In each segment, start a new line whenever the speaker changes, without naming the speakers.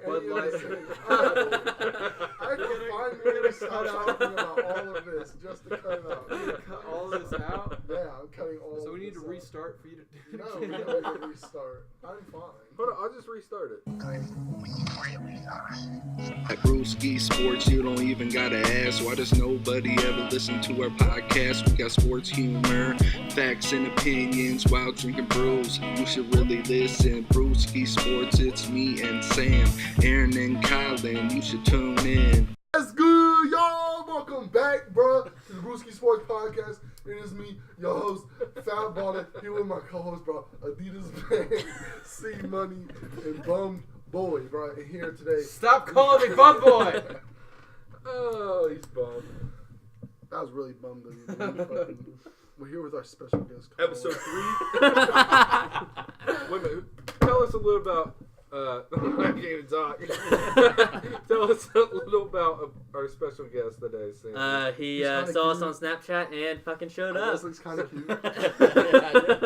Bud Light.
I can find me to stop talking about all of this just to cut it out.
Cut all this out?
Yeah, I'm cutting all of this
So we need to
out.
restart for you to do
No, we don't need to restart. I'm fine.
Hold on, I'll just restart it.
Lee-Brewski Sports, you don't even gotta ask. Why does nobody ever listen to our podcast? We got sports humor, facts and opinions while drinking brews. You should really listen. Brewski Sports, it's me and Sam, Aaron and Colin. You should tune in.
That's good, y'all. Welcome back, bro, to the Brewski Sports Podcast. It is me, your host, Fat Baller, here with my co-host, bro, Adidas Man, C Money, and Bum Boy, bro. And here today.
Stop calling me Bum Boy!
Oh, he's bummed.
That was really bummed of you. We're here with our special guest. Colin.
Episode 3. Wait a minute. Tell us a little about. I can't even talk. Tell us a little about our special guest today, Sam.
He saw us on Snapchat and fucking showed up.
This looks kind of cute.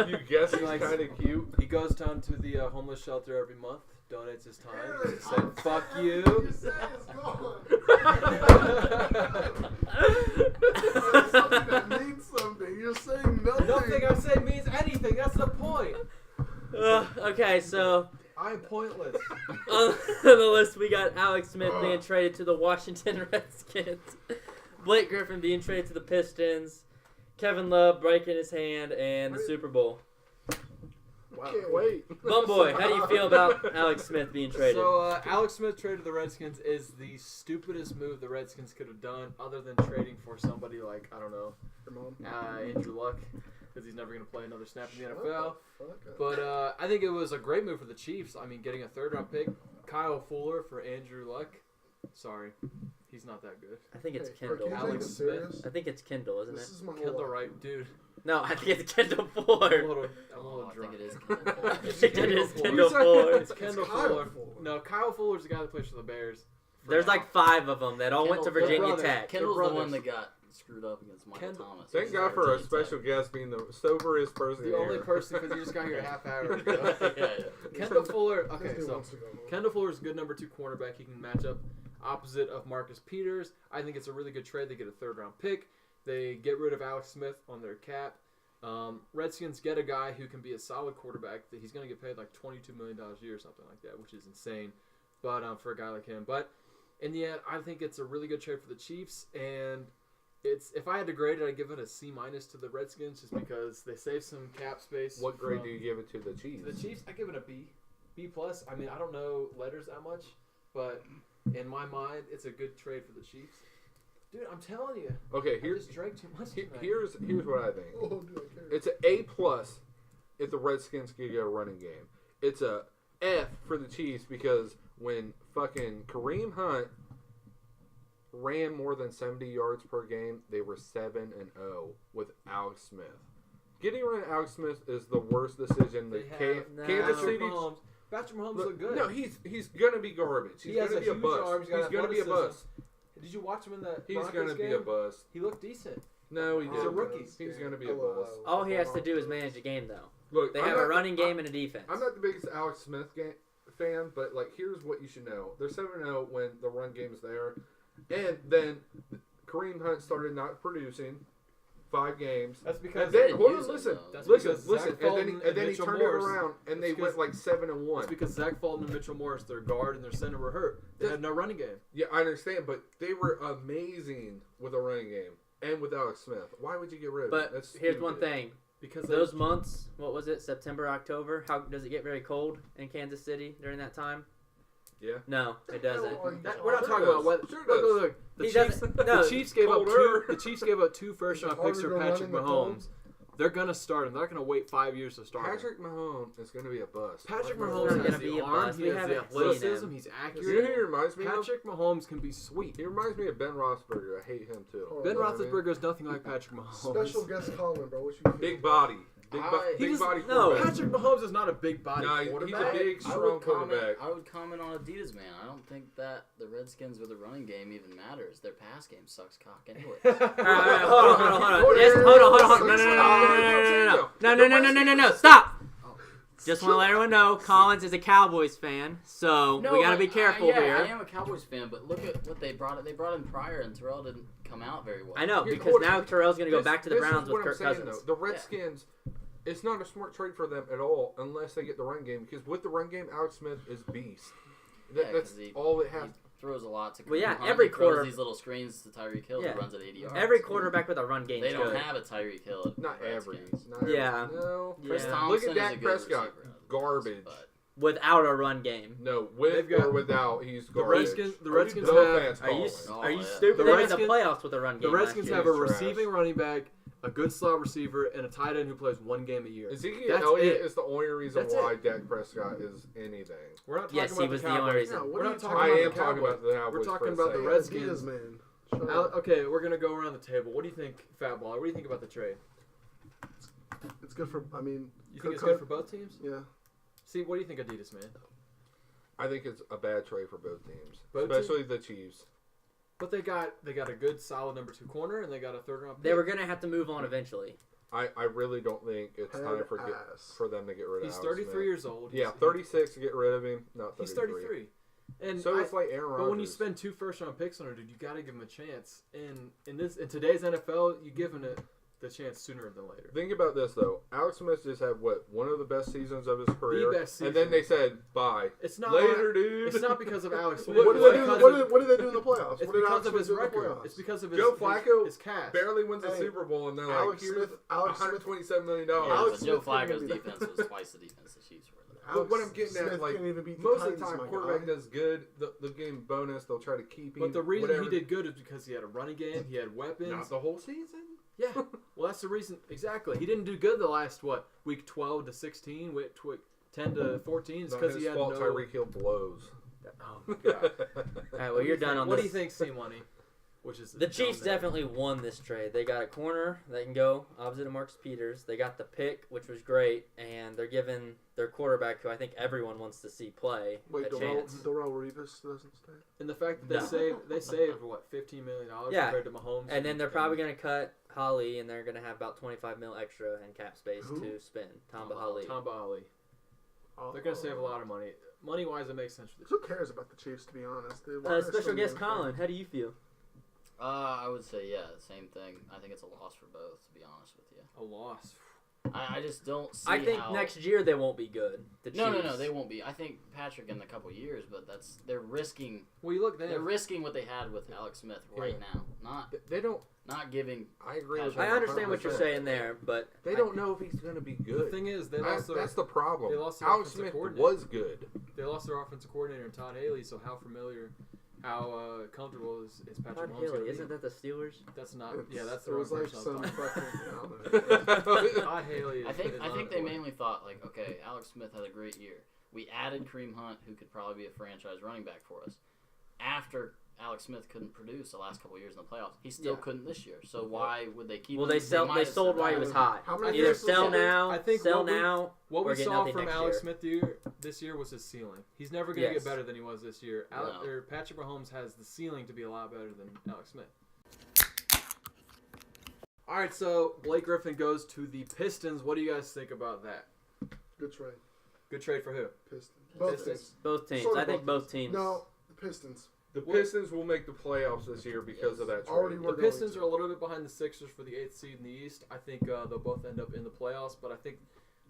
You guess he's kind of cute.
He goes down to the homeless shelter every month, donates his time,
Yeah,
said, fuck you.
You said it's gone. Something that means something. You're saying nothing.
Nothing I say means anything, that's the point.
Okay, so
I'm pointless.
on the list we got Alex Smith being traded to the Washington Redskins, Blake Griffin being traded to the Pistons, Kevin Love breaking his hand, and the Super Bowl.
Wow. Can't wait.
Bumboy, how do you feel about Alex Smith being traded?
So, Alex Smith traded to the Redskins is the stupidest move the Redskins could have done other than trading for somebody like, I don't know, Andrew Luck, because he's never going to play another snap in the NFL. But I think it was a great move for the Chiefs. I mean, getting a third-round pick, Kyle Fuller for Andrew Luck. Sorry, he's not that good.
I think it's
Hey,
Kendall.
can you
Alex
take this serious?
Smith.
I think it's Kendall, isn't
This
it?
is my whole
Kendall
life.
Wright, dude.
No, I think it's Kendall
I'm a
Fuller.
little
I
drunk.
think it is Kendall Fuller.
I think it is
Fuller.
Kendall Fuller.
It's Kendall
Kyle
Fuller.
Fuller.
No, Kyle Fuller's the guy that plays for the Bears.
There's like 5 of them that all went to
Kendall-
Virginia
brother.
Tech.
Kendall's the
brothers.
one that got screwed up against Michael
Kendall-
Thomas.
Thank
He's
God
at
for our
Virginia
special
Tech.
guest being the soberest person
The
here.
only person, because you just got here a half hour ago.
yeah.
Kendall Fuller.
This
Okay,
dude
so
wants to go home.
Kendall Fuller's a good number 2 cornerback. He can match up opposite of Marcus Peters. I think it's a really good trade. They get a third-round pick. They get rid of Alex Smith on their cap. Redskins get a guy who can be a solid quarterback. That he's going to get paid like $22 million a year or something like that, which is insane. But for a guy like him, but in the end, I think it's a really good trade for the Chiefs. And it's if I had to grade it, I'd give it a C- to the Redskins just because they save some cap space.
What grade
from-
do you give it to the Chiefs?
to the Chiefs, I give it a B. B+. I mean, I don't know letters that much, but in my mind, it's a good trade for the Chiefs. Dude, I'm telling you.
Okay,
I
here's
just drank too much tonight.
here's what I think.
Oh, dude, I care.
It's an A+ if the Redskins could get a running game. It's a F for the Chiefs because when fucking Kareem Hunt ran more than 70 yards per game, they were 7-0 with Alex Smith. Getting rid of Alex Smith is the worst decision
They
that
have
Kansas
Patrick
City.
Mahomes. Patrick Mahomes
Look,
look good.
No, he's gonna be garbage. He's
He has
gonna
a
be a
huge
bust.
arm, he's got
He's gonna be a
athleticism.
bust.
Did you watch him in the
He's
Broncos
gonna be
game?
a bust.
He looked decent.
No, he
He's
didn't.
a rookie.
He's gonna be a
LOL.
bust.
All he has to do is manage the game, though.
Look,
They
I'm
have a
not-
running game and a defense.
I'm not the biggest Alex Smith fan, but like, here's what you should know: they're 7-0 when the run game is there, and then Kareem Hunt started not producing 5 games.
That's because
And then
they
hold
use
on,
him,
listen,
though.
That's
listen,
because
listen,
Zach Fulton
and then he
Mitchell
turned
Morris-
it around, and they
It's
went like 7-1.
it's because Zach Fulton and Mitchell Morris, their guard and their center, were hurt. They had no running game.
Yeah, I understand, but they were amazing with a running game and with Alex Smith. Why would you get rid of him?
But
That's
here's
stupid.
one thing.
Because
Those months, what was it, September, October? How does it get very cold in Kansas City during that time?
Yeah.
No, it doesn't.
we're not
Sure
talking
does.
about what.
Sure
look,
does.
look, look. The
He
Chiefs.
doesn't- no,
The Chiefs gave up
colder.
The Chiefs gave up 2 first-round picks for
Harder to
Patrick
run in the cold.
Mahomes. They're gonna start him. They're not gonna wait 5 years to start him.
Patrick Mahomes is going to be a bust.
Patrick
What
Mahomes
the
not
has
gonna be
the
a
arm.
bust.
He
We
has the
haven't seen
athleticism.
him.
He's
You know who
accurate.
he reminds me of?
Patrick Mahomes can be sweet.
He reminds me of Ben Roethlisberger. I hate him too.
Oh,
Ben
You know what I mean?
Roethlisberger is nothing like Patrick Mahomes.
Special guest Colin, bro. What you feel?
Big body.
He
Big
doesn't-
body
no,
quarterback.
Patrick Mahomes is not a big body
Nah, he's a
quarterback.
big, strong quarterback.
I would comment on Adidas, man. I don't think that the Redskins with a running game even matters. Their pass game sucks cock anyway.
All right, hold on. Yes, hold on. No. Stop. Just want to let everyone know, Collins is a Cowboys fan, so we got to be careful
yeah,
here.
I am a Cowboys fan, but look at what they brought. They brought in Pryor, and Terrell didn't come out very well.
I know,
Here,
because
hold
now
on.
Terrell's going to go back to the
This is
Browns with
what I'm
Kirk
saying,
Cousins.
though. The Redskins, it's not a smart trade for them at all unless they get the run game. Because with the run game, Alex Smith is beast. That's all it has.
He throws a lot to.
Well, yeah,
Hunt.
every
he throws
quarter-
these little screens to Tyreek Hill
Yeah.
who runs at 80 yards.
Every quarterback with a run game
They
is
don't
good.
have a Tyreek Hill. At
Not
the
every.
Redskins.
Not every.
Yeah.
No.
Chris
Yeah.
Thompson
Look at
is
Dak
a good
Prescott.
receiver.
Garbage.
But
Without a run game.
No, with
They've got-
or without, he's
The
garbage.
Redskins
No
have
offense,
Are you
Collins.
Oh,
are you
yeah.
stupid?
The
They made the
Redskins-
playoffs with a run
The
game.
Redskins
last
have
year.
a
He's trash.
receiving running back, a good slot receiver, and a tight end who plays one game a year.
Ezekiel
That's
Elliott
it.
is the only reason
That's
why
it.
Dak Prescott is anything.
We're not talking
Yes,
about
he was
the
the only
Cowboys.
reason.
No, what
We're
are
not
you
talking
I
about
am
the
talking
Cowboys.
about the Cowboys.
We're talking
for a
about the
second.
Redskins.
Adidas, man. Shut
Al-
up.
okay, we're gonna go around the table. What do you think, Fat Baller? What do you think about the trade?
It's good for. I mean,
You think it's good for both teams?
Yeah.
See, what do you think, Adidas, man?
I think it's a bad trade for both teams,
Both
especially the Chiefs.
But they got a good, solid number 2 corner, and they got a 3rd-round pick.
They were going to have to move on eventually.
I really don't think it's
Head
time
ass.
for them to get rid of
He's
Alex
33
Smith.
years old.
Yeah,
He's-
36 to get rid of him. Not 33.
He's 33. And
So it's like Aaron Rodgers.
but when you spend 2 first-round picks on a dude, you got to give him a chance. And in today's NFL, you give him the chance sooner than later.
Think about this though. Alex Smith just had one of the best seasons of his career,
best
and then
season.
they said bye.
It's not
Later, dude.
It's not because of Alex Smith.
What
It's
did they do?
because
What did they do in the playoffs?
It's
What did
because
Alex
of
Smith
his
do in the
record.
playoffs?
It's because of his
Joe Flacco
his cash.
barely wins the
Hey,
Super Bowl, and they're like,
Alex
here's
Smith- Alex Smith-
$127 million.
Yeah,
Alex
but Joe
Smith couldn't
Flacco's
be the-
defense was twice the defense the Chiefs were.
But what I'm getting
Smith
at, like,
can't even beat the
most of the
Titans,
time,
my
quarterback
guy.
does good. The game bonus, they'll try to keep him.
But the reason
whatever.
he did good is because he had a running game, he had weapons.
Not the whole season.
Yeah, well, that's the reason. Exactly. He didn't do good the last, week 12 to 16, week 10 to 14. It's
Not
because
his
he had
fault.
no...
Tyreek Hill blows.
Oh, my God.
All right, well, you're done on
What
this.
do you think, C-Money? Which is
The Chiefs definitely won this trade. They got a corner that can go opposite of Marcus Peters. They got the pick, which was great, and they're giving their quarterback, who I think everyone wants to see play,
Wait,
a
Darrell
chance.
Revis doesn't stay?
And the fact that they saved what, $15 million
Yeah.
compared to Mahomes.
And then they're probably going to cut Holly, and they're going to have about $25 million extra in cap space
Who?
to spend. Tamba Holly.
Tamba Ali. They're going to save a lot of money. Money-wise, it makes sense for the
Who cares about the Chiefs, to be honest? They're
Special guest Colin, how do you feel?
I would say, yeah, same thing. I think it's a loss for both, to be honest with you.
A loss.
I just don't see
I think
how...
next year they won't be good. The
No,
Chiefs.
they won't be. I think Patrick in a couple years, but they're risking.
Well, you look,
They're risking what they had with Alex Smith right now.
They don't.
Not giving.
I agree with
I
you
understand what you're
100%.
saying there, but
They don't know if he's going to be
The
good.
thing is, they lost
That's the problem.
they lost their
Alex
offensive
Smith
coordinator.
was good.
They lost their offensive coordinator, Todd Haley, so how comfortable is Patrick
Todd
Mahomes
Haley,
gonna be?
isn't that the Steelers?
That's not.
It's-
Yeah, that's the
it
wrong
was like
person I'm
some
talking
fucking.
about. Todd Haley. Is,
I think
is not
they
important.
mainly thought like, okay, Alex Smith had a great year. We added Kareem Hunt, who could probably be a franchise running back for us. After Alex Smith couldn't produce the last couple of years in the playoffs, he still
Yeah.
couldn't this year. So why would they keep?
Well,
him?
they
might have
sold while he was
survived.
hot.
How many
Either
years was
sell
he?
now,
I think
sell
what we-
now.
What
or
we
get
saw
nothing
from
next
Alex
year.
Smith this year was his ceiling. He's never going to
Yes.
get better than he was this year.
No.
Patrick Mahomes has the ceiling to be a lot better than Alex Smith. All right, so Blake Griffin goes to the Pistons. What do you guys think about that?
Good trade.
Good trade for who?
Pistons. Both
Pistons.
teams.
Both teams.
Sort of
I think both teams.
No, the Pistons.
The
Well-
Pistons will make the playoffs this year because of that trade.
Already
The
We're
Pistons
going
are
to.
a little bit behind the Sixers for the 8th seed in the East. I think they'll both end up in the playoffs, but I think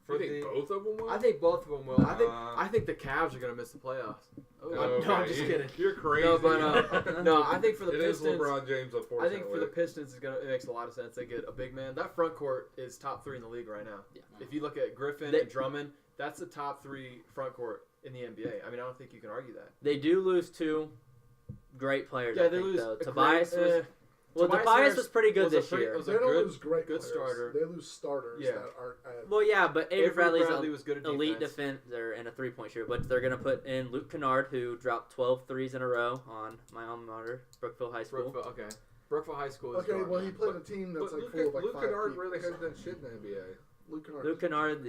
for
You think both of them will?
I think both of them will. I think the Cavs are going to miss the playoffs.
Oh,
No, I'm just kidding.
You're crazy.
No, but no, I think for the
it is
Pistons.
LeBron James,
I
unfortunately.
think for the Pistons, it makes a lot of sense. They get a big man. That front court is top 3 in the league right now.
Yeah.
If you look at Griffin and Drummond, that's the top 3 front court in the NBA. I mean, I don't think you can argue that.
They do lose 2 great players.
Yeah,
I
they
think,
lose.
though.
a
Tobias
great-
was. Well,
Tobias
Tobias
Harris
was pretty good
was a
this
pretty-
year.
was a
They don't
good-
lose great
good
players.
starter.
They lose starters
Yeah.
that are at
Well, yeah, but Avery Bradley's
Bradley was good at
elite
defense.
defender and a 3-point shooter. But they're going to put in Luke Kennard, who dropped 12 threes in a row on my alma mater, Brookville High School.
Brookville, okay. Brookville High School is
Okay,
garbage.
well, he played a team that's
But
like full of like
Luke
5
Kennard
people.
really hasn't done shit in the NBA.
Luke Kennard.
Luke Kennard,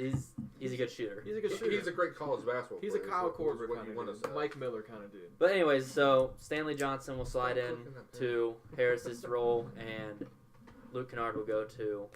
he's a good shooter.
He's a good shooter.
He's a great college basketball
He's a
player.
Kyle
is what
Korver
you
kind
wanna
of
say.
dude. Mike Miller kind of dude.
But anyways, so Stanley Johnson will slide
Stop
in
cooking that
to Harris's role, and Luke Kennard will go to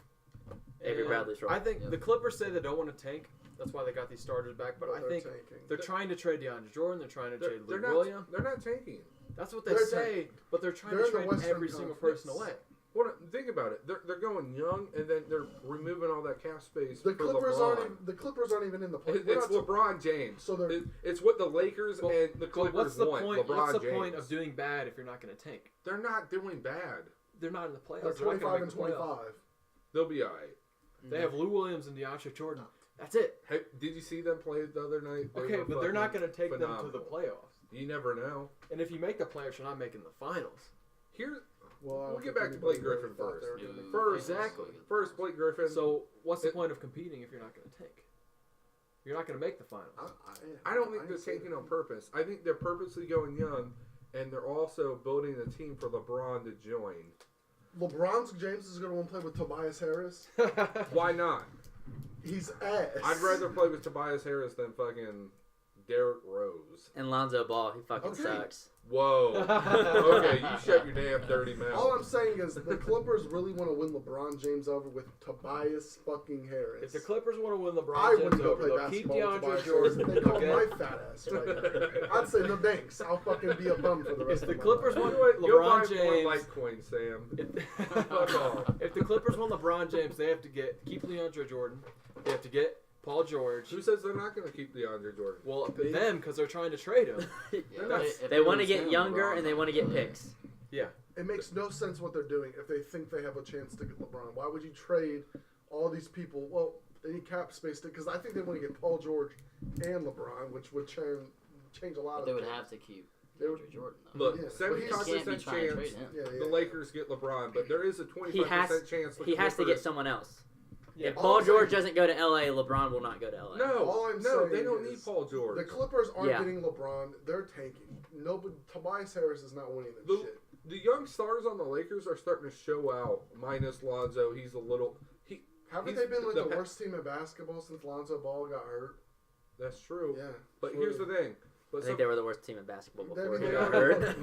Avery
And
Bradley's role.
I think
Yep.
the Clippers say they don't want to tank. That's why they got these starters back. But I
they're
think
tanking.
they're trying to trade DeAndre Jordan. They're trying to trade
They're
Luke
not.
Williams.
They're not tanking.
That's what they
They're
say,
tanking.
but they're trying
They're
to
in the
trade
Western
every single
Conference.
person away.
Well, think about it. They're going young, and then they're removing all that cap space.
The
for
Clippers
LeBron.
the Clippers aren't even in the play.
It's LeBron James.
So they're-
It's what the Lakers
Well,
and the
But
Clippers
what's the
want.
point?
LeBron
What's the
James.
point of doing bad if you're not going to tank?
They're not doing bad.
They're not in the playoffs.
They're
They're not
25
gonna
and
make the playoffs.
25.
They'll be all right.
They have Lou Williams and DeAndre Jordan. That's it.
Hey, did you see them play the other night? They
Okay,
were
but they're not
fucking
going to take them to
phenomenal.
the playoffs.
You never know.
And if you make the playoffs, you're not making the finals.
Here,
Well, I don't
we'll get
think
back to
anybody
Blake Griffin
really thought
first.
they were gonna make
First,
Exactly.
First, Blake Griffin.
So what's the point of competing if you're not going to tank? You're not going to make the finals.
I don't think they're
see
taking
it.
on purpose. I think they're purposely going young, and they're also building a team for LeBron to join.
LeBron James is going to want to play with Tobias Harris.
Why not?
He's ass.
I'd rather play with Tobias Harris than fucking Derrick Rose.
And Lonzo Ball, he fucking
Okay.
sucks.
Whoa. Okay, you shut your damn dirty mouth.
All I'm saying is the Clippers really want to win LeBron James over with Tobias fucking Harris.
If the Clippers want to win LeBron
I
James
wouldn't go
over,
play
they'll keep
basketball with
DeAndre
Tobias
Jordan.
Harris. They call
Okay?
my fat ass right there. I'd say no thanks. I'll fucking be a bum for the rest
If
of
the
my
Clippers
life.
want
You know what? Go buy
LeBron
more
James,
Litecoin, Sam.
if,
Fuck off.
if the Clippers want LeBron James, they have to keep DeAndre Jordan. They have to get Paul George.
Who says they're not going to keep DeAndre Jordan?
Well, them because they're trying to trade him.
Yeah,
That's-
if
They want to
lose
get
him,
younger
LeBron
and they want to get picks.
It makes no sense what they're doing if they think they have a chance to get LeBron. Why would you trade all these people? Well, they need cap space because I think they want to get Paul George and LeBron, which would change a lot
But
of
they would
things.
have to keep
They would-
DeAndre Jordan though.
Look,
Yeah, but
75%
can't be trying to trade
chance
him.
Yeah,
the Lakers get LeBron, but there is a 25%
He has
chance the
he has to get
Clippers-
someone else.
Yeah.
If
All
Paul
I'm
George
saying-
doesn't go to LA, LeBron will not go to LA.
All I'm
No,
saying
they don't
is
need Paul George.
The Clippers aren't
Yeah.
getting LeBron. They're tanking. Nobody. Tobias Harris is not winning
The-
this shit.
The young stars on the Lakers are starting to show out. Minus Lonzo, he's a little.
Haven't
he's
they been like the
the-
worst team in basketball since Lonzo Ball got hurt?
That's true.
Yeah.
But
sure.
here's the thing.
I think they were the worst team in basketball
They-
before
they
he got
were-
hurt.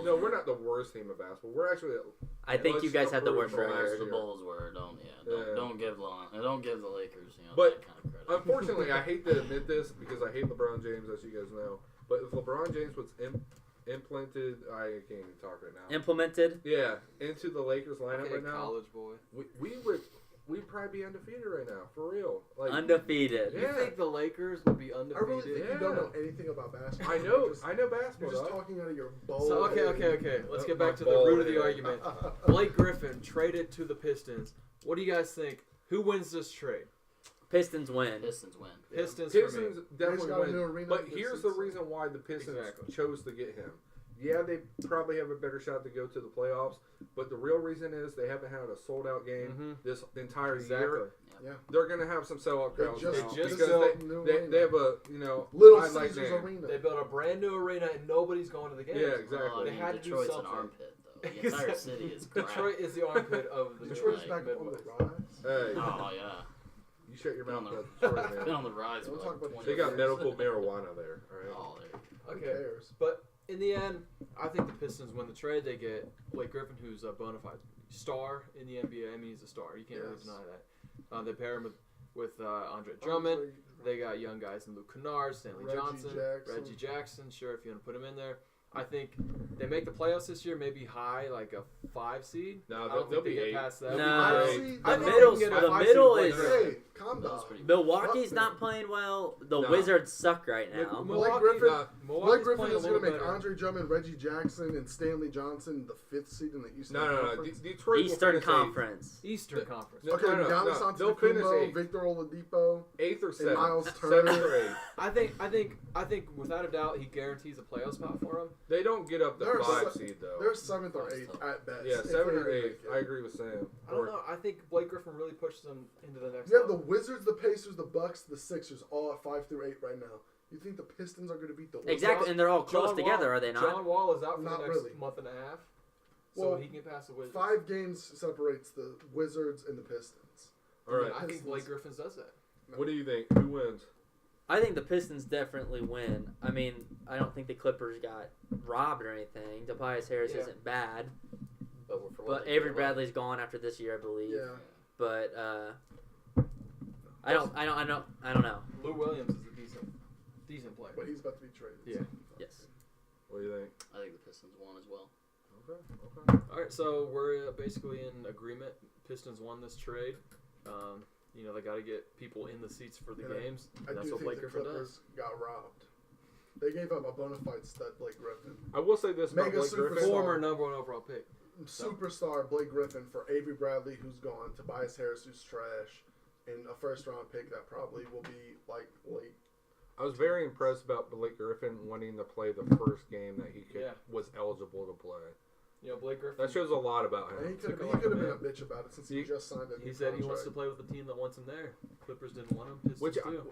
No, we're not the worst team of basketball. We're actually.
I think you guys had the worst
Let's
record.
The
year.
Bulls were don't
Yeah.
don't give the Lakers
But,
that kind of credit.
Unfortunately, I hate to admit this because I hate LeBron James, as you guys know. But if LeBron James was implanted, I can't even talk right now.
Implemented.
Yeah, into the Lakers lineup
Okay,
right now,
college boy.
we'd probably be undefeated right now, for real. Like,
Undefeated.
Yeah.
You think the Lakers would be
I
undefeated?
really think
Yeah.
you don't know anything about basketball.
I know
You're
basketball.
just
dog.
talking out of your bowl.
So okay. Let's get back to the
Ball
root of the
head.
argument. Blake Griffin traded to the Pistons. What do you guys think? Who wins this trade?
Pistons win.
Pistons win.
Pistons for me.
Pistons
They just
definitely
got a new
win.
arena
But
in
here's the
Pistons.
reason why the Pistons
Exactly.
chose to get him. Yeah, they probably have a better shot to go to the playoffs, but the real reason is they haven't had a sold-out game this entire year.
Yeah.
They're going to have some sellout
They
crowds
just-
now
just
because
built
new
they
arena.
have a,
Little
highlight
Caesars
name.
Arena.
They built a brand new arena and nobody's going to the games.
Yeah, exactly.
Well, I
They
mean,
had to do
Detroit's an
something.
armpit though. The entire city is crap.
Detroit is the armpit of the
Detroit's
Midwest.
back on the
Midwest.
rise.
Hey,
Oh yeah,
you shut your
been on
mouth
the
about Detroit,
been
man.
on the rise.
Don't
for
talk
like
about
20
They got
years.
medical marijuana there, all right?
Oh, there.
Who
Okay,
cares?
but in the end, I think the Pistons win the trade. They get Blake Griffin, who's a bona fide star in the NBA. I mean, he's a star. You can't really
Yes.
deny that. They pair him with Andre Drummond. They got young guys in Luke Kennard, Stanley
Reggie
Johnson,
Jackson.
Reggie Jackson. Sure, if you want to put him in there. I think they make the playoffs this year, maybe high, like a 5 seed.
No,
I don't
they'll
think they
be
get
8.
past that.
No.
I
Hey,
see-
I
The
think they
middle,
can get a
the
5
middle
seed
is
with Blake
Hey, calm
That was
down.
pretty
Milwaukee's
Fuck
not
them.
playing well. The
No.
Wizards suck right now.
Blake Griffin-
Milwaukee's
Blake Griffin
playing a
is going to
little
make
better.
Andre Drummond, Reggie Jackson, and Stanley Johnson the 5th seed in the Eastern
No.
Conference.
Detroit will
Eastern
finish
Conference.
Eastern Conference.
No,
Okay,
no,
Giannis
they'll finish
Antetokounmpo,
8th.
Victor Oladipo.
8th or
And
7th.
Miles
7th
Turner.
or 8th.
I think without a doubt he guarantees a playoff spot for him.
They don't get up the
They're
5
se-
seed though.
They're 7th or 8th at best.
Yeah,
if
7
they
or
even
8th.
make it.
I agree with Sam.
I don't know. I think Blake Griffin really pushes them into the next
You have the
level.
Wizards, the Pacers, the Bucks, the Sixers, all at 5 through 8 right now. You think the Pistons are going to beat the Wizards?
Exactly, and they're all close
John
together,
Wall,
are they not?
John Wall is out for
Not
the next
really.
month and a half, so
Well,
he can pass the Wizards.
5 games separates the Wizards and the Pistons.
All right.
I think
Pistons.
Blake Griffin does that.
What do you think? Who wins?
I think the Pistons definitely win. I mean, I don't think the Clippers got robbed or anything. Tobias Harris
Yeah.
isn't bad,
But for what
but
they
Avery
did,
Bradley's gone after this year, I believe.
Yeah.
But I don't know.
Lou Williams is a decent player.
But he's about to be traded.
Yeah.
Yes.
What do you think?
I think the Pistons won as well.
Okay.
All right, so we're basically in agreement. Pistons won this trade. They got to get people in the seats for the games.
I
That's
do
what
think
Blake
the
Griffin
Clippers
does.
got robbed. They gave up a bona fide stud, Blake Griffin.
I will say this about
Mega
Blake Griffin.
superstar.
Former number 1 overall pick.
Superstar Blake Griffin for Avery Bradley, who's gone, Tobias Harris, who's trash, and a first-round pick that probably will be, late.
I was very impressed about Blake Griffin wanting to play the first game that he was eligible to play.
Blake Griffin.
That shows a lot about
And
him.
he could have been a bitch about it since he just signed a new
He said he
contract.
wants to play with the team that wants him there. Clippers didn't want him. Pistons
Which
too.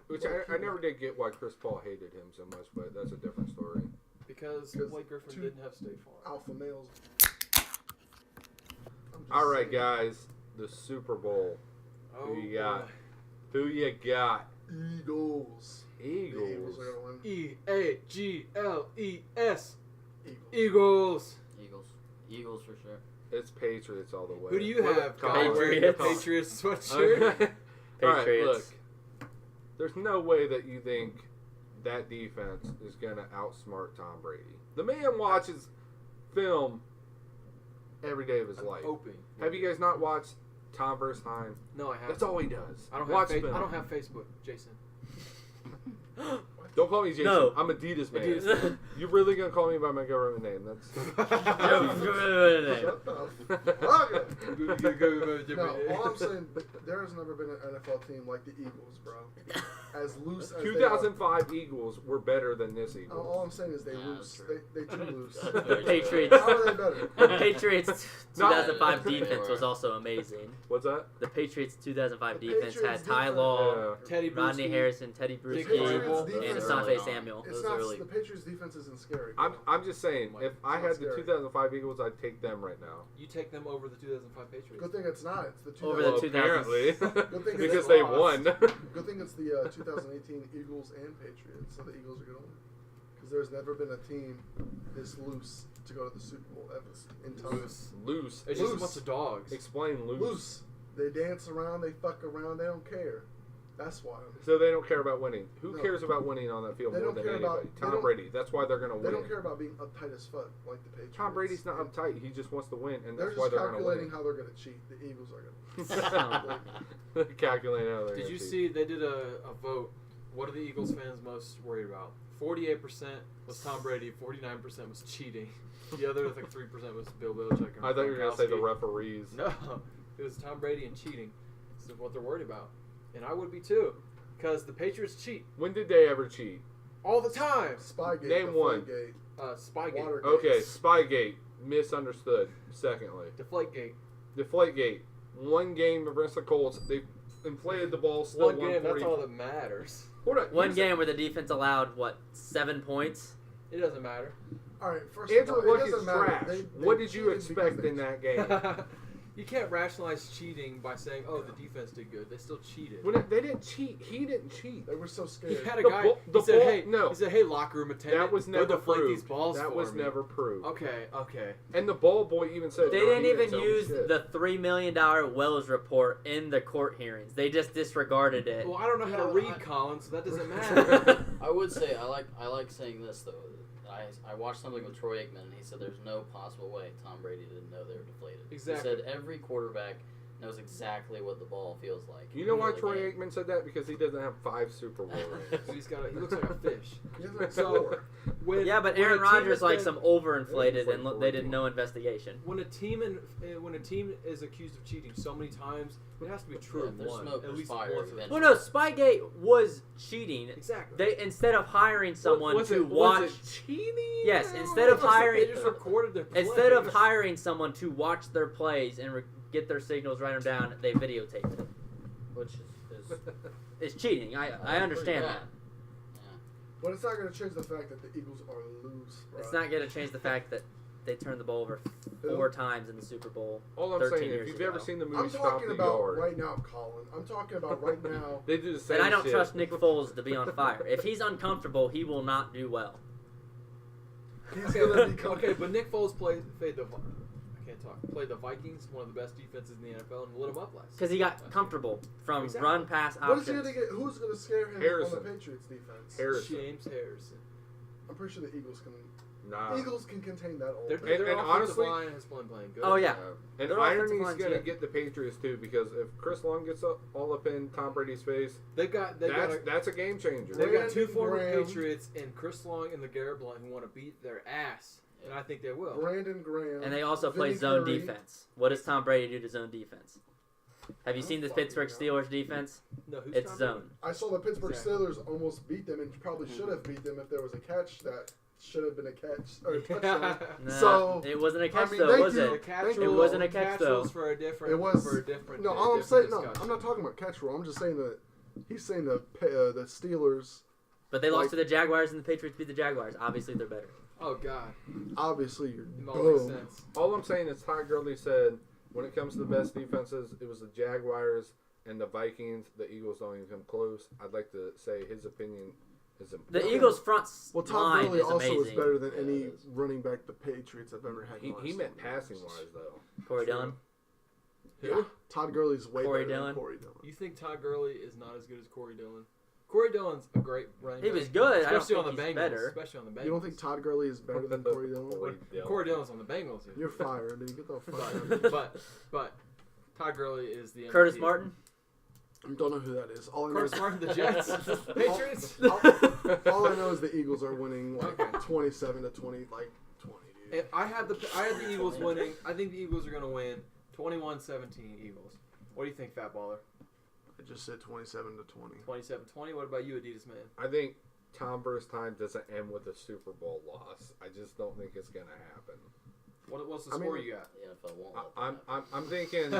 I never did get why Chris Paul hated him so much, but that's a different story.
Because Blake Griffin didn't have State Farm.
Alpha males.
All right, guys, the Super Bowl.
Oh,
Who you got? Who you got?
Eagles. The Eagles are gonna win.
Eagles.
Eagles.
Eagles.
Eagles for sure.
It's Patriots all the way.
Who do you have? Guy
Colin?
wearing the
Patriots.
Patriots sweatshirt.
Okay. All right, look.
Patriots.
There's no way that you think that defense is going to outsmart Tom Brady. The man watches film every day of his life.
Hoping.
Have you guys not watched Tom vs. Time?
No, I haven't.
That's all he does.
I don't
Watch
have.
film.
I don't have Facebook, Jason.
Don't call me Jason.
No.
I'm Adidas man.
Adidas.
You really gonna call me by my government name? That's.
Shut the No, all I'm saying, there has never been an NFL team like the Eagles, bro. As loose as
2005 Eagles were better than this
they are.
Eagles.
All I'm saying is they
Yeah,
loose.
that's true.
They too loose.
That's very
Patriots.
How are they better?
The Patriots
No.
2005
They
defense
were.
was also amazing.
What's that?
The Patriots 2005
The
defense had
Patriots
Ty
defense-
Law,
Yeah.
Teddy
Rodney
Brewski.
Harrison, Teddy
Dick
Brewski,
Patriots
and
defense-
Asante Samuel.
It's
Those
not.
early-
The Patriots' defense isn't scary.
I'm just saying, if I
It's
had
not
the
scary.
2005 Eagles, I'd take them right now.
You take them over the 2005 Patriots.
Good thing it's not. It's the 2000.
Over the
Well,
2000s.
apparently,
Good thing
because
it's
they
lost.
won.
Good thing it's the 2018 Eagles and Patriots, so the Eagles are going to win. Because there's never been a team this loose to go to the Super Bowl ever in time.
Loose.
It's just a
Loose.
bunch of dogs.
Explain loose.
Loose. They dance around. They fuck around. They don't care. That's why.
So they don't care about winning. Who
No.
cares about winning on that field
They
more
don't
than
care about-
anybody?
they
Tom
don't-
Brady. That's why they're going to
They
win.
don't care about being uptight as fuck like the Patriots.
Tom Brady's not uptight. He just wants to win, and
They're
that's why
just
they're going to
calculating
win.
how they're going to cheat. The Eagles are going
Calculating how they're
Did
gonna
you
cheat.
see they did a vote? What are the Eagles fans most worried about? 48% was Tom Brady. 49% was cheating. The other, I think 3% was Bill Belichick. And
I thought you were going to say the
Gronkowski.
referees.
No, it was Tom Brady and cheating. This is what they're worried about, and I would be too, because the Patriots cheat
When did they ever cheat?
all the time.
Spygate.
Name one.
Deflategate,
Spygate,
Watergate.
Okay, Spygate. Misunderstood. Secondly.
Deflategate.
Deflategate. One game against the Colts. They inflated the ball. Still
One game.
140.
That's all that matters.
One game where the defense allowed, 7 points?
It doesn't matter.
All right. First
Andrew
of all,
Luck
it
is
doesn't matter.
trash.
They
What did you
cheated because
expect
they
in that game?
You can't rationalize cheating by saying, "Oh, the defense did good." They still cheated.
They didn't cheat. He didn't cheat.
They were so
He
scared.
had a
The
guy.
ball-
he
the
said,
ball-
"Hey,
no.
He said, "Hey, locker room attendant,
That was
go
never
deflate
proved.
these balls
That
for
was
me."
never proved.
Okay.
And the ball boy even said
They
no,
didn't
he
even
tell me
use
shit.
the $3 million Wells report in the court hearings. They just disregarded it.
Well, I don't know how to
Yeah,
read, Colin, so that doesn't matter.
I would say I like saying this though. I watched something with Troy Aikman, and he said there's no possible way Tom Brady didn't know they were deflated.
Exactly.
He said every quarterback knows exactly what the ball feels like.
You know why
before the
Troy
game.
Aikman said that? Because he doesn't have 5 Super Bowl rings.
He looks like a fish.
He has like
So,
4.
when,
Yeah, but
when
Aaron
a team
Rodgers
has
likes
been-
some overinflated,
Yeah,
and
he's like
they did
14.
no investigation.
When a team is accused of cheating so many times, it has to be true
Yeah,
of
there's
one,
smoke,
at
there's
least
fire
once of them.
eventually.
Well, no, Spygate was cheating.
Exactly.
They instead of hiring someone
Was
to
it
watch.
cheating?
Yes,
No.
instead of hiring-
They just recorded their plays.
Instead of hiring someone to watch their plays and get their signals, write them down, they videotaped it, which is cheating. I understand
Yeah.
that.
But it's not going to change the fact that the Eagles are loose, bro.
It's not going to change the fact that they turned the ball over 4 times in the Super Bowl.
All I'm
13
saying,
years
if you've
ago.
ever seen the
I'm
movie Stomp
talking
the
about
Yard,
right now, Colin. I'm talking about right now.
they do the same
And I don't
shit.
trust Nick Foles to be on fire. If he's uncomfortable, he will not do well.
He's going to be
Okay, but Nick Foles played the. I can't talk. Played the Vikings, one of the best defenses in the NFL, and lit them up last.
Because he got comfortable from
Exactly.
run pass
What is he
options.
gonna get? Who's gonna scare him
Harrison.
on the Patriots defense?
Harrison.
James Harrison.
I'm pretty sure the Eagles can.
Nah.
Eagles can contain that all
Their,
day.
their
and
offensive
honestly-
line has been playing good.
Oh, yeah.
And
Their offensive
irony's
line's
going to
good.
get the Patriots, too, because if Chris Long gets all up in Tom Brady's face,
They got
that's a game changer.
They got two
Brandon
former
Graham.
Patriots and Chris Long and LeGarrette Blount who want to beat their ass, and I think they will.
Brandon Graham.
And they also play
Vinny
zone
Curry.
defense. What does Tom Brady do to zone defense? Have you
I
seen the
don't fucking
Pittsburgh
know.
Steelers defense?
No, who's
It's
Tom
zone.
I saw the Pittsburgh
Exactly.
Steelers almost beat them and probably should have beat them if there was a catch that should have been a catch or a
Brady?
touchdown.
Nah,
So,
it wasn't a catch
mean,
though,
thank
was
you.
The
it?
catch
Thank
rule,
you.
It wasn't a catch, though.
rules for a different.
It was
for a different.
no.
a
All I'm
different
saying, no,
discussion.
I'm not talking about catch rule. I'm just saying that he's saying the Steelers.
But they lost
Like-
to the Jaguars and the Patriots beat the Jaguars. Obviously, they're better.
Oh God,
Obviously, you're
it all makes
dumb.
sense.
All I'm saying is Todd Gurley said when it comes to the best defenses, it was the Jaguars and the Vikings. The Eagles don't even come close. I'd like to say his opinion is important.
The Eagles' front
Well, Todd
line
Gurley
is
also
amazing.
is better than
Yeah,
any
it is.
running back the Patriots have ever had. in the
He
last
meant
10 years.
passing wise though.
Corey Dillon.
Yeah, Todd Gurley's way
Corey
better
Dillon.
than Corey Dillon.
You think Todd Gurley is not as good as Corey Dillon? Corey Dillon's a great running
He
back.
was good. I don't
especially on
think
the
he's
Bengals.
better.
Especially on the Bengals.
You don't think Todd Gurley is better than Corey Dillon?
Corey Dillon's on the Bengals? Dude.
You're fired, dude. Get the fuck out of here.
but Todd Gurley is the MVP.
Curtis Martin.
I don't know who that is. All I know
Curtis
is
Martin, the Jets, Patriots.
all I know is the Eagles are winning like
Okay.
27 to 20, like 20, dude.
And I had the Eagles winning. I think the Eagles are going to win 21-17 Eagles. What do you think, Fat Baller?
I just said 27 to 20.
27-20. What about you, Adidas man?
I think Tom Brady's time doesn't end with a Super Bowl loss. I just don't think it's gonna happen.
What's the
I
score
mean,
you got?
The NFL won't let that
I'm
happen.
I'm thinking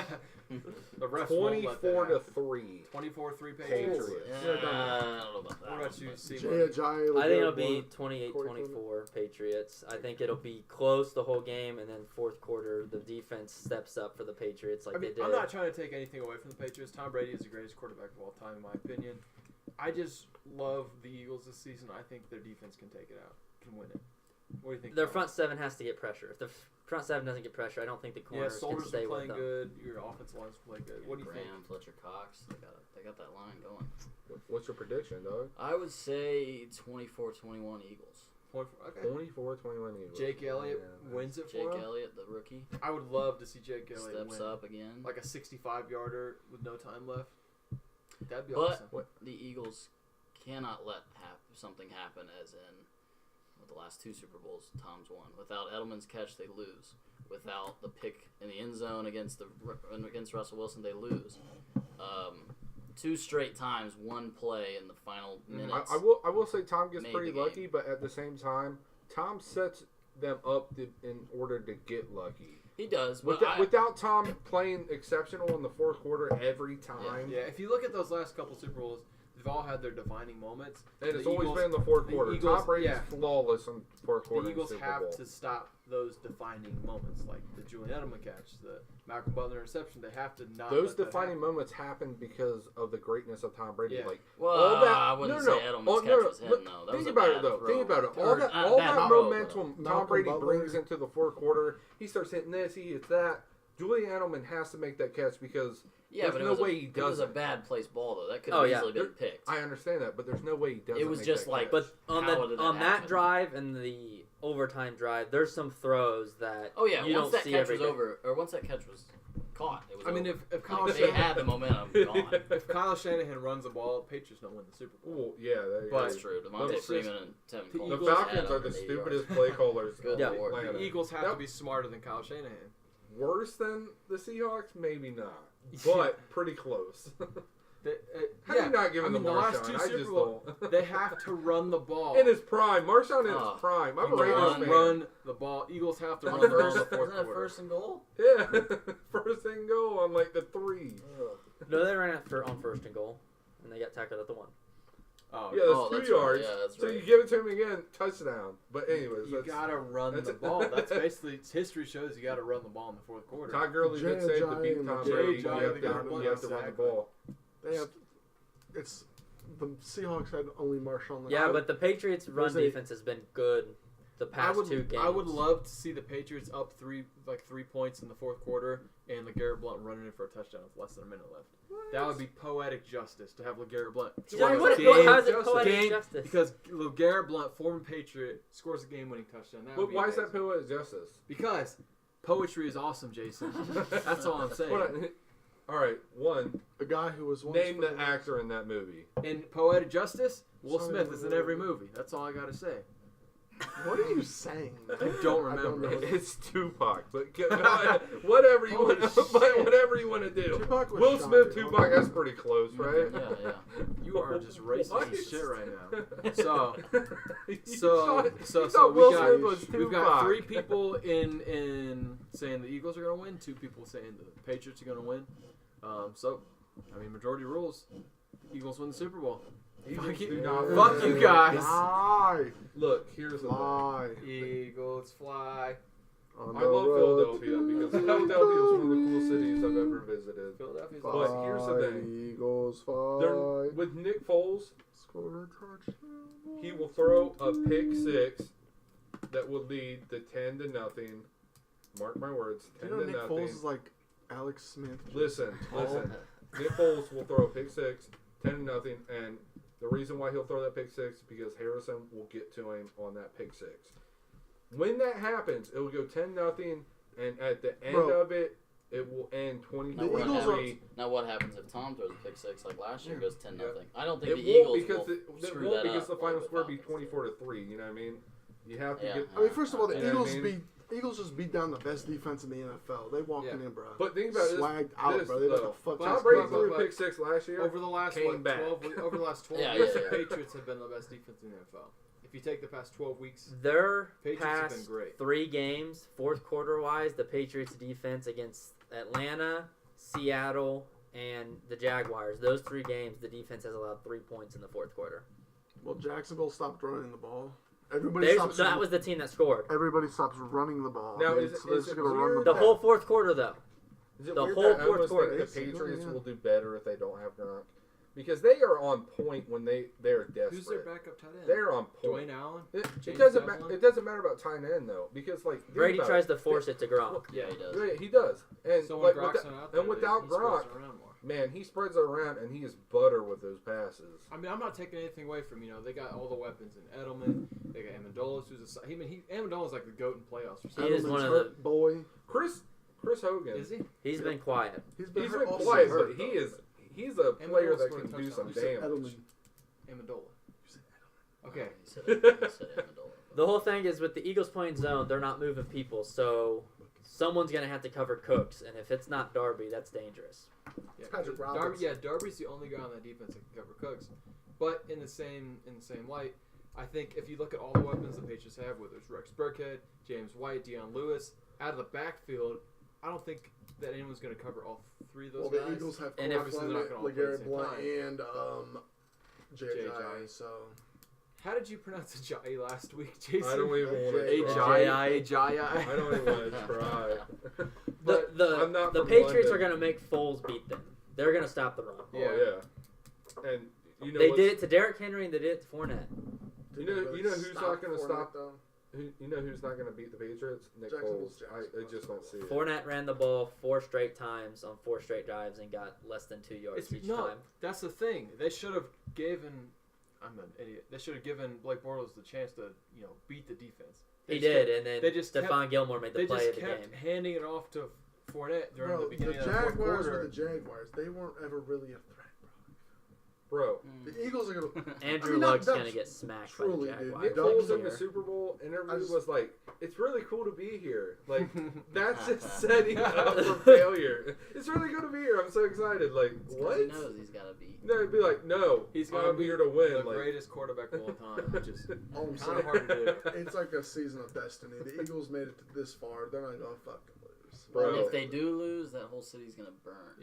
The refs won't let that
24 to
happen.
3.
24-3 Patriots.
Patriots.
Yeah, I don't know about that.
What about you, C?
Jay Ajayi,
I think it'll
LeGarrette
be
Blount.
28-24 Patriots. I think it'll be close the whole game, and then fourth quarter, the defense steps up for the Patriots like
I mean,
they did.
I'm not trying to take anything away from the Patriots. Tom Brady is the greatest quarterback of all time, in my opinion. I just love the Eagles this season. I think their defense can take it out, can win it. What do you think?
Their
Tom?
front seven has to get pressure. If the front seven doesn't get pressure, I don't think the
Yeah,
corners can
Soldiers
stay
are
with
playing
them.
good. Your offensive line's playing good. What do you think?
Graham, Fletcher Cox, they got that line going.
What's your prediction, dog?
I would say 24-21 Eagles.
Okay.
24-21 Eagles.
Jake Elliott
Yeah.
wins it
Jake
for him.
Elliott, the rookie,
I would love to see Jake Elliott
steps
win.
up again.
Like a 65-yarder with no time left. That'd be
But
awesome.
the Eagles cannot let something happen as in with the last two Super Bowls Tom's won. Without Edelman's catch, they lose. Without the pick in the end zone against Russell Wilson, they lose. 2 straight times, one play in the final minutes.
I will say Tom gets
Made
pretty
the game.
lucky, but at the same time, Tom sets them up in order to get lucky.
He does, but
Without Tom playing exceptional in the fourth quarter every time,
Yeah, if you look at those last couple Super Bowls, they've all had their defining moments.
and it's
The
always
Eagles-
been in the fourth
the
quarter.
Eagles-
Tom Brady's
yeah.
flawless in fourth quarter.
The Eagles
in Super
have
Bowl.
to stop those defining moments, like the Julian Edelman catch, the Malcolm Butler interception. They have to not.
Those
let that
defining
happen.
moments happen because of the greatness of Tom Brady.
Yeah.
Like
well,
all that.
I wouldn't
no,
say
no,
Edelman's
oh,
catch
no,
was him,
look,
though. That
think
was a
about
bad
it though.
throw.
Think about it. All
Or
that,
not
all
bad
that
throw,
momentum Tom
Malcolm
Brady
Butler.
brings into the fourth quarter. He starts hitting this. He hits that. Julian Edelman has to make that catch because
Yeah,
there's
but
no way he
it was
does
a
it.
bad placed ball though. That could
Oh,
have
yeah.
easily been picked.
I understand that, but there's no way he does.
It was just
that
like-
catch.
But on
How did that
that
happen?
drive and the overtime drive, there's some throws that
Oh yeah,
you
once
don't
that
see
catch
every
was
day.
over, or once that catch was caught, it was.
I mean,
over.
if Kyle
Like, they
Shanahan,
had the momentum gone.
if Kyle Shanahan runs the ball, Patriots don't win the Super Bowl.
Ooh, yeah, that,
But-
That's true.
But
Devontae
it's
Freeman and Tevin
the
Coleman.
the
Eagles
Falcons
had
are the
180 yards.
stupidest play callers.
Good
on the
lord.
planet.
The Eagles have
Yep.
to be smarter than Kyle Shanahan.
Worse than the Seahawks, maybe not, but pretty close. How do you not give him
I mean,
the
the last
Marshawn?
two
I
Super
just
Bowl,
don't.
they have to run the ball.
In his prime, Marshawn in
Oh.
his prime. I'm a
You
Raiders
can't
fan.
run the ball. Eagles have to run
Wasn't
the
it
ball in the
first,
fourth
wasn't it
quarter.
first and goal?
Yeah, first and goal on like the 3.
No, they ran it on first and goal, and they got tackled at the 1.
Oh,
Yeah,
Oh,
that's
that's
2
right.
yards.
Yeah, that's
So
right.
you give it to him again, touchdown. But anyways,
you
that's,
gotta run
that's
the
it.
ball. That's basically history shows you gotta run the ball in the fourth quarter.
Todd Gurley did
Jay
save to
Ajayi
beat
and
Tom
Jay
Brady. You
Ajayi,
have
they
to
got
run the
exactly.
ball.
They have. The Seahawks had only Marshawn.
Yeah, but the Patriots' run
There's a-
defense has been good the past 2 games.
I would love to see the Patriots up 3 points in the fourth quarter and LeGarrette Blount running in for a touchdown with less than a minute left. What? That would be poetic justice to have LeGarrette Blount.
How is it poetic justice?
Because LeGarrette Blount, former Patriot, scores a game-winning touchdown.
But why is that poetic justice?
Because poetry is awesome, Jason. That's all I'm saying.
All right, one.
A guy who was
name the actor in that movie.
In poetic justice, Will Smith is in every movie. That's all I gotta say.
What are you saying?
I don't remember.
It's Tupac, but whatever you want. Whatever you want to do. Will Smith, Tupac. That's pretty close, right?
Yeah.
You are just racist as shit right now. So we've got 3 people in saying the Eagles are gonna win, 2 people saying the Patriots are gonna win. Majority rules. Eagles win the Super Bowl. Fuck you guys.
Lie.
Look, here's the
thing.
Eagles fly.
I love Philadelphia because Philadelphia is one of the coolest cities I've ever visited.
Philadelphia's
but here's the thing.
Eagles fly.
With Nick Foles,
score a touchdown.
He will throw a pick 6 that will lead to 10-0. Mark my words, 10-0.
Nick Foles is like Alex Smith.
Listen. Nick Foles will throw a pick 6, 10-0, and the reason why he'll throw that pick 6 is because Harrison will get to him on that pick 6. When that happens, it will go 10-0, and at the end of it, it will end 23.
Now what happens if Tom throws a pick 6 like last year? Goes 10-0. I don't think
the
Eagles
will screw that up. Because the final score will be 24-3. You know what I mean? You have to get.
I mean, first of all, the Eagles just beat down the best defense in the NFL. They walked in, bro.
But think about
swagged out, bro. They let the fuck.
Tom Brady threw a pick 6 last year.
Over the last 12 years, the Patriots have been the best defense in the NFL. If you take the past 12 weeks,
their
Patriots
past
have been great.
3 games, fourth quarter wise, the Patriots defense against Atlanta, Seattle, and the Jaguars. Those 3 games, the defense has allowed 3 points in the fourth quarter.
Well, Jacksonville stopped running the ball.
That was the team that scored.
Everybody stops running the ball.
Now, is it weird
the whole fourth quarter, though?
Is it weird that fourth quarter, the Patriots will do better if they don't have Gronk? Because they are on point when they're desperate.
Who's their backup tight end?
They're on point.
Dwayne Allen?
It doesn't matter about tight end, though. Because,
Brady tries to force it to Gronk.
Yeah, he does.
He does. And,
so
without Gronk, man, he spreads it around, and he is butter with those passes.
I mean, I'm not taking anything away from, they got all the weapons in Edelman. They got Amendola, who's Amendola's like the GOAT in playoffs.
He is one of the
boy.
Chris Hogan.
Is he?
He's been quiet.
He's been quiet, but he's a player that can do some damage.
Amendola. You said Edelman. Okay.
He said Amendola.
The whole thing is with the Eagles playing zone, they're not moving people, so someone's going to have to cover Cooks, and if it's not Darby, that's dangerous.
Yeah, Darby's the only guy on that defense that can cover Cooks. But in the same light, I think if you look at all the weapons the Patriots have, whether it's Rex Burkhead, James White, Deion Lewis, out of the backfield, I don't think that anyone's going to cover all 3 of those guys.
Well, the Eagles have LeGarrette Blount and J.J. So,
how did you pronounce Ajayi last week, Jason?
I don't even want to
Ajayi.
I don't even want to try.
The Patriots are going to make Foles beat them. They're going to stop the run.
Yeah. And
they did it to Derrick Henry and they did it to Fournette.
You know who's not going to stop them? You know who's not going to beat the Patriots? Nick Foles. I just don't see it.
Fournette ran the ball 4 straight times on 4 straight drives and got less than 2 yards each time.
That's the thing. They should have given. I'm an idiot. They should have given Blake Bortles the chance to, beat the defense.
He did, and then Stephon Gilmore made the play of the game.
They just kept handing it off to Fournette during the beginning of the
fourth quarter.
The
Jaguars were the Jaguars. They weren't ever really a threat.
Bro,
the Eagles are going to...
Andrew Luck's going to get smacked by the Jaguars.
Nick Foles in the Super Bowl interview was like, it's really cool to be here. Like, that's just setting up for failure. It's really good to be here. I'm so excited. Like, what?
He knows he's got to be.
No, he'd be like, no, I'm here to win.
The greatest quarterback of all time, which is kind of hard to do.
It's like a season of destiny. The Eagles made it this far. They're not going to fucking lose.
Bro.
If they do lose, that whole city's going to burn.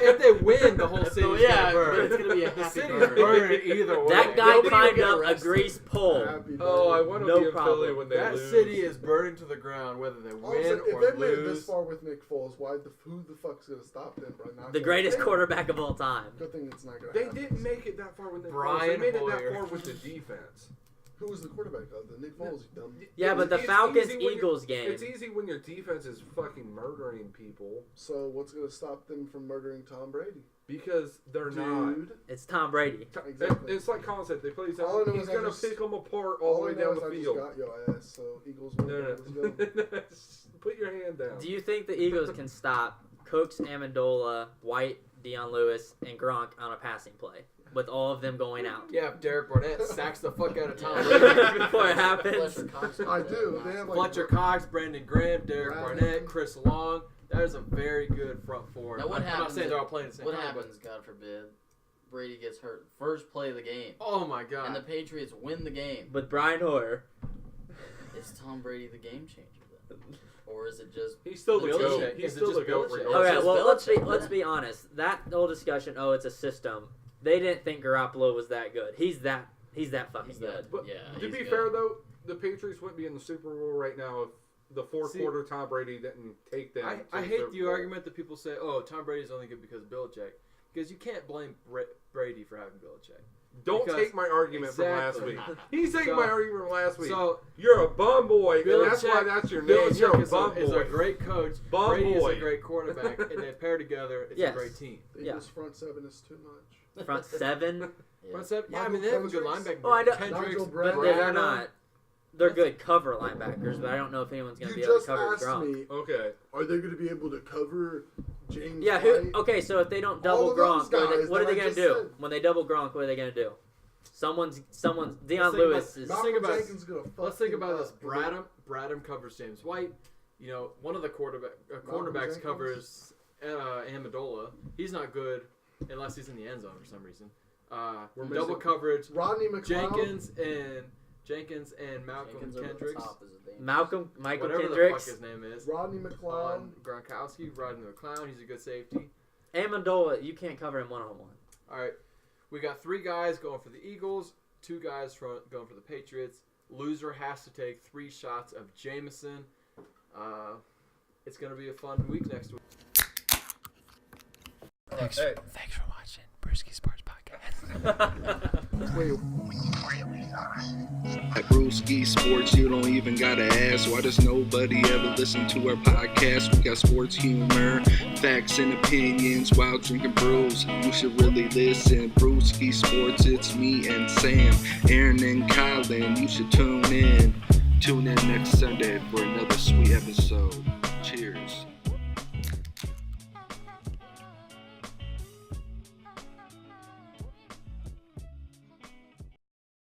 If they win, the whole city's going to burn.
It's going to be a happy
city's
burn.
burning either way.
That guy climbed up a grease pole.
Oh, I want to be in Philly when they lose.
That city is burning to the ground, whether they win or lose.
If they made it this far with Nick Foles, who the fuck's going to stop them, bro?
The greatest quarterback of all time.
Good thing it's not going to happen.
They didn't make it that far with Nick
Foles.
They made it that far with the defense.
Who was the quarterback of the Nick Foles? You dumb.
Yeah, but the
It's
Falcons-Eagles game.
It's easy when your defense is fucking murdering people
So what's going to stop them from murdering Tom Brady?
because they're not.
Dude.
It's Tom Brady.
Exactly.
It's like Colin said. They play each
All I
other.
know
He's
is I
gonna
just-
pick them apart all the way down the
I
field.
just got your ass, so Eagles win.
No.
Let's go.
Put your hand down.
Do you think the Eagles can stop Cooks, Amendola, White, Deion Lewis, and Gronk on a passing play with all of them going out?
Yeah, if Derek Barnett sacks the fuck out of Tom
Yeah.
Brady.
Before it happens.
Fletcher Cox
I do. They have like
Fletcher Cox, Brandon Graham, Derek
Brandon.
Barnett, Chris Long. That is a very good front four.
Now, what
I'm not
happens
saying
if-
they're all playing the same
What
time,
happens, God forbid, Brady gets hurt? First play of the game.
but oh my god.
And the Patriots win the game.
With Brian Hoyer.
Is Tom Brady the game changer then? Or is it just...
He's still the
Belichick.
goat. He's
Is it
still
just
the goat.
Belichick?
regardless.
Okay,
just
well
Belichick,
let's
yeah.
be honest. That whole discussion, oh, it's a system. They didn't think Garoppolo was that good. He's that fucking
He's
good.
that,
But
yeah,
to
he's
be
good.
fair though, the Patriots wouldn't be in the Super Bowl right now if the fourth
See,
quarter Tom Brady didn't take them.
I
to
hate
Super
the
Bowl.
argument that people say, "Oh, Tom Brady's only good because of Belichick," because you can't blame Brady for having Belichick.
Don't
because-
take my argument from last
Exactly.
week. He's taking
So-
my argument from last week.
So
You're a bum boy, and that's why
Belichick-
that's your name. You're a
Belichick
bum
is
boy.
a great coach.
Bum
Brady
boy.
is a great quarterback, and they pair together. It's
Yes.
a great team.
The Eagles front seven is too much.
Front seven,
Yeah.
Front seven, yeah, I
Michael
mean they have a good
Kendricks.
linebacker.
Oh, I know-
Kendricks,
Nigel
but
Bradley.
they're
Bradham.
not. They're good cover linebackers, but I don't know if anyone's going to
You
be able
just
to cover
asked
Gronk.
me,
Okay.
are they going to be able to cover James
Yeah,
White?
okay, so if they don't
All
double
of those
Gronk,
guys
what are they
that I
going to
just
do?
said.
When they double Gronk, what are they going to do? Someone's Deion
think
Lewis
about-
is.
Let's think about-
Jenkins gonna fuck
Let's think
you
about this.
up.
Bradham covers James White. You know, one of the cornerbacks
Jenkins.
covers Amendola. He's not good unless he's in the end zone for some reason.
We're
Double
missing-
coverage.
Rodney McLeod.
Jenkins and Malcolm
Jenkins over the
Kendricks.
top is a danger.
Michael
Whatever
Kendricks.
the fuck his name is.
Rodney McLeod.
Gronkowski, Rodney McLeod. He's a good safety.
Amendola, you can't cover him one-on-one.
All right, we got 3 guys going for the Eagles, 2 guys going for the Patriots. Loser has to take 3 shots of Jameson. It's gonna be a fun week next week.
Thanks
for watching Brewski Sports Podcast.
Wait,
At Brewski Sports, you don't even gotta ask. Why does nobody ever listen to our podcast? We got sports humor, facts and opinions while drinking brews. You should really listen. Brewski Sports, it's me and Sam, Aaron and Colin. You should tune in. Tune in next Sunday for another sweet episode.